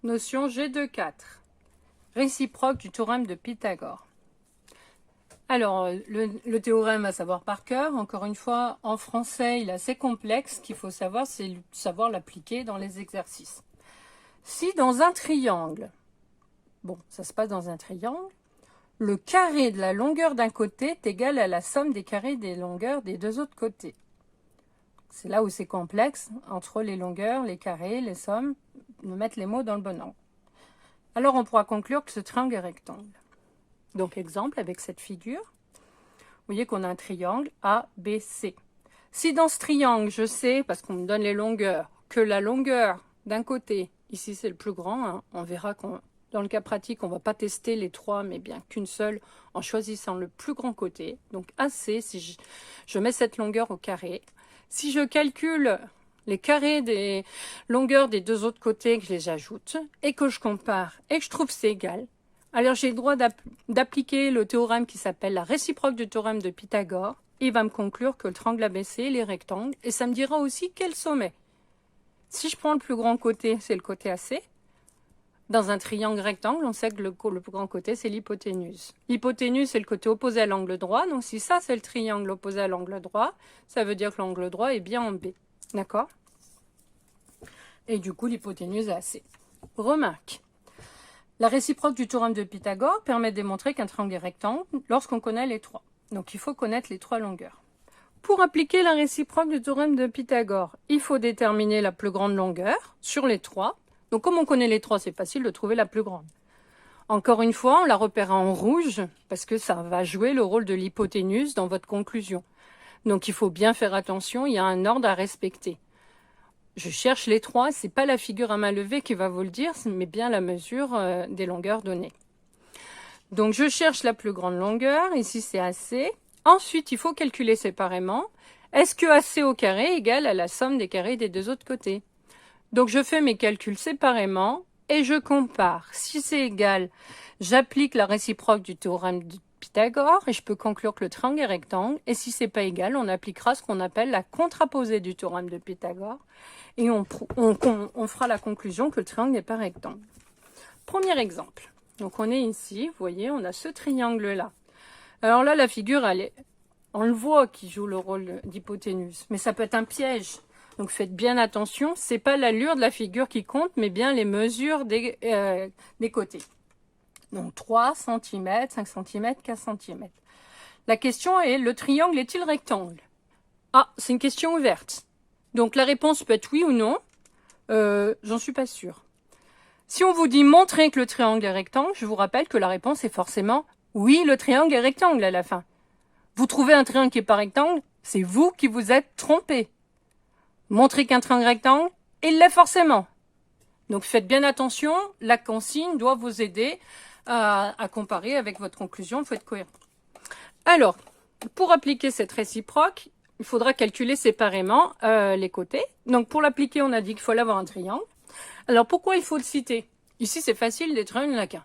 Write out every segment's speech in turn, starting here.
Notion G de 4. Réciproque du théorème de Pythagore. Alors, le théorème à savoir par cœur, encore une fois, en français, il est assez complexe. Ce qu'il faut savoir, c'est savoir l'appliquer dans les exercices. Si dans un triangle, bon, ça se passe dans un triangle, le carré de la longueur d'un côté est égal à la somme des carrés des longueurs des deux autres côtés. C'est là où c'est complexe, entre les longueurs, les carrés, les sommes, de mettre les mots dans le bon ordre. Alors on pourra conclure que ce triangle est rectangle. Donc exemple avec cette figure, vous voyez qu'on a un triangle ABC. Si dans ce triangle, je sais, parce qu'on me donne les longueurs, que la longueur d'un côté, ici c'est le plus grand, hein, on verra qu'on dans le cas pratique, on ne va pas tester les trois, mais bien qu'une seule, en choisissant le plus grand côté. Donc AC, si je mets cette longueur au carré. Si je calcule les carrés des longueurs des deux autres côtés, que je les ajoute, et que je compare, et que je trouve c'est égal, alors j'ai le droit d'appliquer le théorème qui s'appelle la réciproque du théorème de Pythagore. Il va me conclure que le triangle ABC, il est rectangle, et ça me dira aussi quel sommet. Si je prends le plus grand côté, c'est le côté AC. Dans un triangle rectangle, on sait que le plus grand côté, c'est l'hypoténuse. L'hypoténuse, c'est le côté opposé à l'angle droit. Donc, si ça, c'est le triangle opposé à l'angle droit, ça veut dire que l'angle droit est bien en B. D'accord? Et du coup, l'hypoténuse est AC. Remarque. La réciproque du théorème de Pythagore permet de démontrer qu'un triangle est rectangle lorsqu'on connaît les trois. Donc, il faut connaître les trois longueurs. Pour appliquer la réciproque du théorème de Pythagore, il faut déterminer la plus grande longueur sur les trois. Donc, comme on connaît les trois, c'est facile de trouver la plus grande. Encore une fois, on la repérera en rouge parce que ça va jouer le rôle de l'hypoténuse dans votre conclusion. Donc, il faut bien faire attention, il y a un ordre à respecter. Je cherche les trois, c'est pas la figure à main levée qui va vous le dire, mais bien la mesure des longueurs données. Donc, je cherche la plus grande longueur, ici c'est AC. Ensuite, il faut calculer séparément. Est-ce que AC au carré égale à la somme des carrés des deux autres côtés? Donc, je fais mes calculs séparément et je compare. Si c'est égal, j'applique la réciproque du théorème de Pythagore et je peux conclure que le triangle est rectangle. Et si c'est pas égal, on appliquera ce qu'on appelle la contraposée du théorème de Pythagore et on fera la conclusion que le triangle n'est pas rectangle. Premier exemple. Donc, on est ici, vous voyez, on a ce triangle-là. Alors là, la figure, on le voit qui joue le rôle d'hypoténuse, mais ça peut être un piège. Donc faites bien attention, c'est pas l'allure de la figure qui compte, mais bien les mesures des côtés. Donc 3 cm, 5 cm, 15 cm. La question est, le triangle est-il rectangle? Ah, c'est une question ouverte. Donc la réponse peut être oui ou non. J'en suis pas sûre. Si on vous dit montrer que le triangle est rectangle, je vous rappelle que la réponse est forcément oui, le triangle est rectangle à la fin. Vous trouvez un triangle qui n'est pas rectangle, c'est vous qui vous êtes trompé. Montrer qu'un triangle rectangle, il l'est forcément. Donc faites bien attention, la consigne doit vous aider à comparer avec votre conclusion, il faut être cohérent. Alors, pour appliquer cette réciproque, il faudra calculer séparément les côtés. Donc pour l'appliquer, on a dit qu'il fallait avoir un triangle. Alors pourquoi il faut le citer? Ici c'est facile, les triangles, il n'y en a qu'un.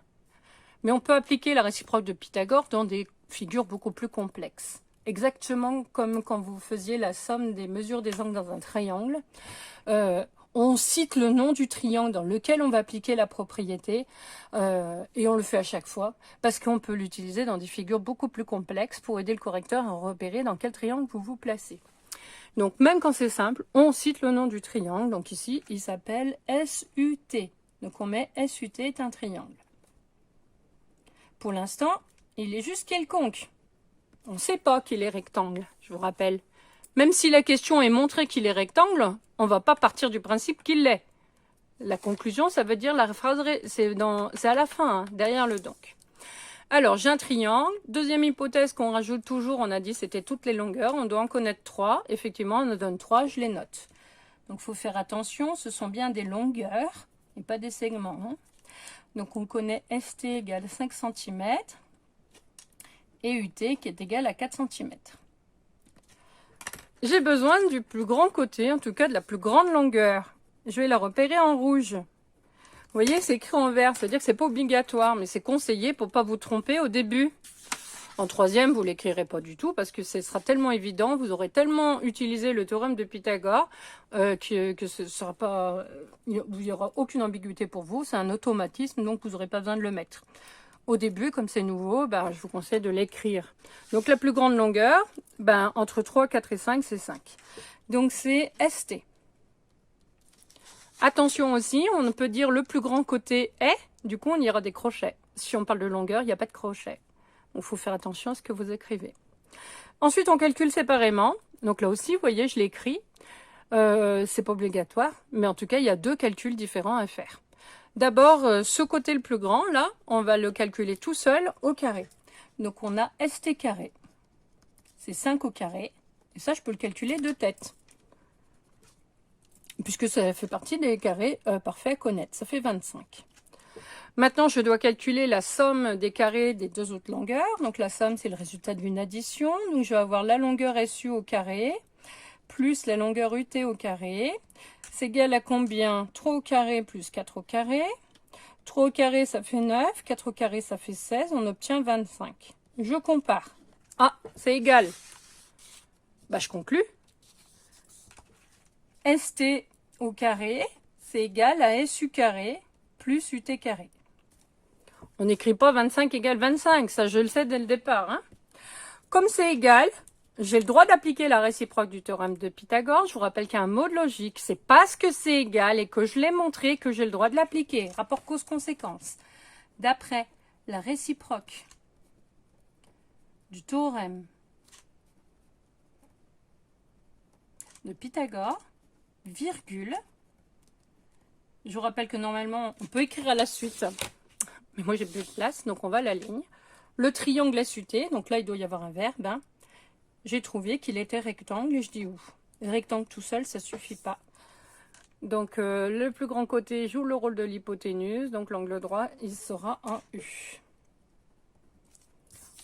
Mais on peut appliquer la réciproque de Pythagore dans des figures beaucoup plus complexes. Exactement comme quand vous faisiez la somme des mesures des angles dans un triangle. On cite le nom du triangle dans lequel on va appliquer la propriété et on le fait à chaque fois parce qu'on peut l'utiliser dans des figures beaucoup plus complexes pour aider le correcteur à repérer dans quel triangle vous vous placez. Donc même quand c'est simple, on cite le nom du triangle. Donc ici, il s'appelle SUT. Donc on met SUT est un triangle. Pour l'instant, il est juste quelconque. On ne sait pas qu'il est rectangle, je vous rappelle. Même si la question est montrée qu'il est rectangle, on ne va pas partir du principe qu'il l'est. La conclusion, ça veut dire la phrase, c'est à la fin, hein, derrière le donc. Alors, j'ai un triangle. Deuxième hypothèse qu'on rajoute toujours, on a dit c'était toutes les longueurs. On doit en connaître 3. Effectivement, on en donne 3, je les note. Donc, il faut faire attention, ce sont bien des longueurs et pas des segments. Hein. Donc, on connaît ST égale 5 cm. Et UT qui est égal à 4 cm. J'ai besoin du plus grand côté, en tout cas de la plus grande longueur. Je vais la repérer en rouge. Vous voyez, c'est écrit en vert, c'est-à-dire que c'est pas obligatoire, mais c'est conseillé pour pas vous tromper au début. En troisième, vous l'écrirez pas du tout parce que ce sera tellement évident, vous aurez tellement utilisé le théorème de Pythagore que ce sera pas, il y aura aucune ambiguïté pour vous. C'est un automatisme, donc vous n'aurez pas besoin de le mettre. Au début, comme c'est nouveau, je vous conseille de l'écrire. Donc la plus grande longueur, entre 3, 4 et 5, c'est 5. Donc c'est ST. Attention aussi, on peut dire le plus grand côté est, du coup on ira des crochets. Si on parle de longueur, il n'y a pas de crochet. Donc il faut faire attention à ce que vous écrivez. Ensuite, on calcule séparément. Donc là aussi, vous voyez, je l'écris. C'est pas obligatoire, mais en tout cas, il y a 2 calculs différents à faire. D'abord, ce côté le plus grand, là, on va le calculer tout seul au carré. Donc on a ST carré. C'est 5 au carré. Et ça, je peux le calculer de tête. Puisque ça fait partie des carrés parfaits connaître. Ça fait 25. Maintenant, je dois calculer la somme des carrés des 2 autres longueurs. Donc la somme, c'est le résultat d'une addition. Donc je vais avoir la longueur SU au carré plus la longueur UT au carré. C'est égal à combien? 3 au carré plus 4 au carré. 3 au carré, ça fait 9. 4 au carré, ça fait 16. On obtient 25. Je compare. Ah, c'est égal. Je conclus. ST au carré, c'est égal à SU carré plus UT carré. On n'écrit pas 25 égale 25, ça je le sais dès le départ. Hein. Comme c'est égal, j'ai le droit d'appliquer la réciproque du théorème de Pythagore. Je vous rappelle qu'il y a un mot de logique, c'est parce que c'est égal et que je l'ai montré que j'ai le droit de l'appliquer. Rapport cause-conséquence. D'après la réciproque du théorème de Pythagore, virgule, je vous rappelle que normalement, on peut écrire à la suite, mais moi j'ai plus de place, donc on va à la ligne. Le triangle SUT, donc là il doit y avoir un verbe, hein. J'ai trouvé qu'il était rectangle et je dis où. Rectangle tout seul, ça suffit pas. Donc le plus grand côté joue le rôle de l'hypoténuse, donc l'angle droit, il sera en U.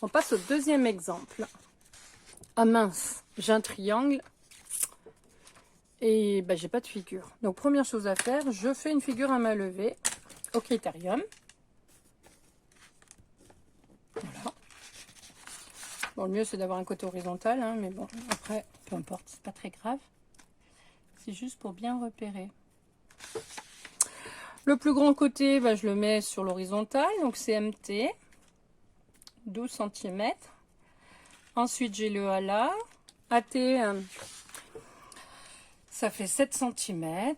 On passe au deuxième exemple. Ah mince, j'ai un triangle et j'ai pas de figure. Donc première chose à faire, je fais une figure à main levée au critérium. Voilà. Bon, le mieux c'est d'avoir un côté horizontal, hein, mais bon, après, peu importe, c'est pas très grave. C'est juste pour bien repérer. Le plus grand côté, je le mets sur l'horizontale, donc c'est MT, 12 cm. Ensuite, j'ai le A là. AT, ça fait 7 cm.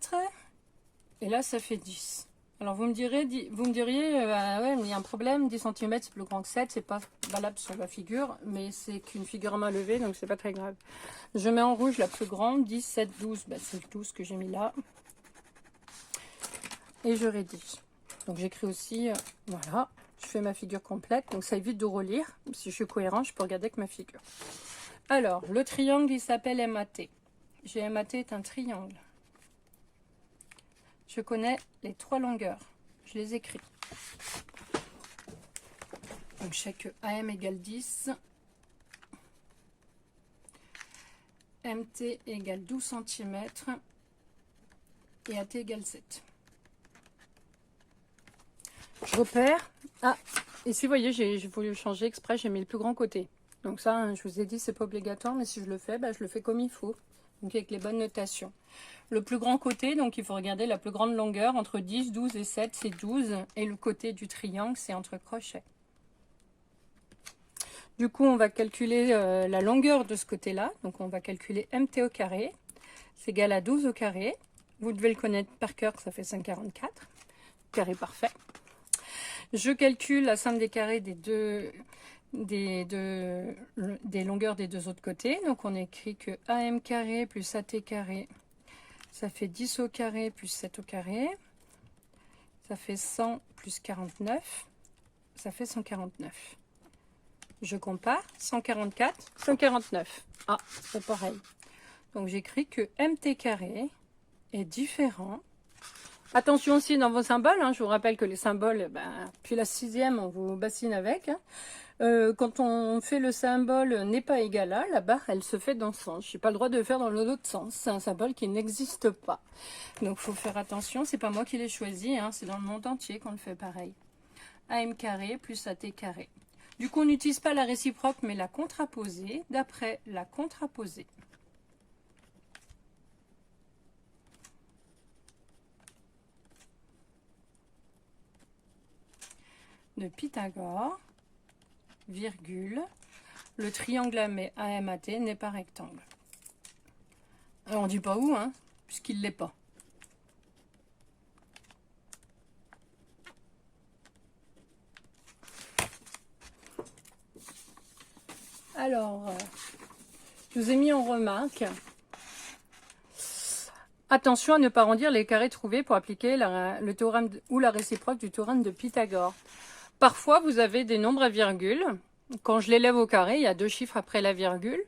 Et là, ça fait 10. Alors, vous me diriez, ouais, mais il y a un problème, 10 cm, c'est plus grand que 7, c'est pas valable sur la figure, mais c'est qu'une figure à main levée, donc c'est pas très grave. Je mets en rouge la plus grande, 10, 7, 12, c'est le 12 que j'ai mis là. Et je rédige. Donc, j'écris aussi, voilà, je fais ma figure complète, donc ça évite de relire. Si je suis cohérent, je peux regarder que ma figure. Alors, le triangle, il s'appelle MAT. MAT est un triangle. Je connais les 3 longueurs. Je les écris. Donc, je sais que AM égale 10. MT égale 12 cm. Et AT égale 7. Je repère. Ah, ici, vous voyez, j'ai voulu changer exprès. J'ai mis le plus grand côté. Donc ça, je vous ai dit, c'est pas obligatoire. Mais si je le fais, je le fais comme il faut. Donc avec les bonnes notations. Le plus grand côté, donc il faut regarder la plus grande longueur, entre 10, 12 et 7, c'est 12. Et le côté du triangle, c'est entre crochets. Du coup, on va calculer la longueur de ce côté-là. Donc on va calculer MT au carré. C'est égal à 12 au carré. Vous devez le connaître par cœur, ça fait 544. Carré parfait. Je calcule la somme des carrés des longueurs des 2 autres côtés. Donc on écrit que AM carré plus AT carré, ça fait 10 au carré plus 7 au carré. Ça fait 100 plus 49, ça fait 149. Je compare, 144, 149. Ah, c'est pareil. Donc j'écris que MT carré est différent. Attention aussi dans vos symboles, hein, je vous rappelle que les symboles, puis la 6e, on vous bassine avec. Hein. Quand on fait le symbole n'est pas égal à, la barre, elle se fait dans ce sens. Je n'ai pas le droit de le faire dans l'autre sens. C'est un symbole qui n'existe pas. Donc, il faut faire attention. C'est pas moi qui l'ai choisi. Hein, c'est dans le monde entier qu'on le fait pareil. AM carré plus AT carré. Du coup, on n'utilise pas la réciproque, mais la contraposée, d'après la contraposée. De Pythagore, virgule, le triangle AMAT n'est pas rectangle. Alors on ne dit pas où, hein, puisqu'il ne l'est pas. Alors, je vous ai mis en remarque. Attention à ne pas arrondir les carrés trouvés pour appliquer le théorème ou la réciproque du théorème de Pythagore. Parfois, vous avez des nombres à virgule. Quand je l'élève au carré, il y a 2 chiffres après la virgule.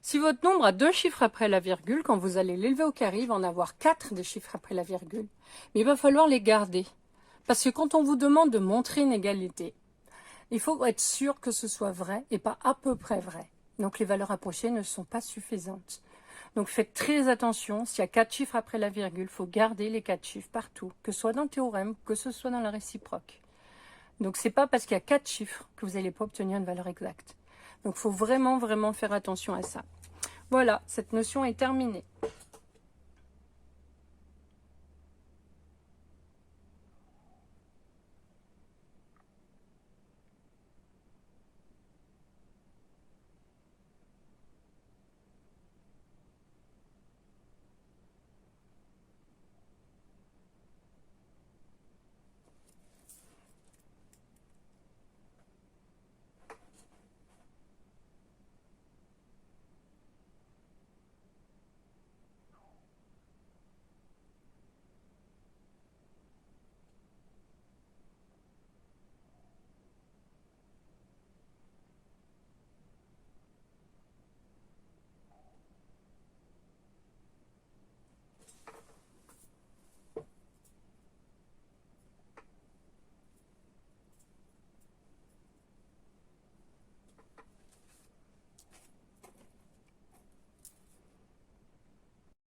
Si votre nombre a 2 chiffres après la virgule, quand vous allez l'élever au carré, il va en avoir 4 des chiffres après la virgule. Mais il va falloir les garder. Parce que quand on vous demande de montrer une égalité, il faut être sûr que ce soit vrai et pas à peu près vrai. Donc les valeurs approchées ne sont pas suffisantes. Donc faites très attention, s'il y a 4 chiffres après la virgule, il faut garder les 4 chiffres partout, que ce soit dans le théorème, que ce soit dans la réciproque. Donc c'est pas parce qu'il y a 4 chiffres que vous n'allez pas obtenir une valeur exacte. Donc il faut vraiment faire attention à ça. Voilà, cette notion est terminée.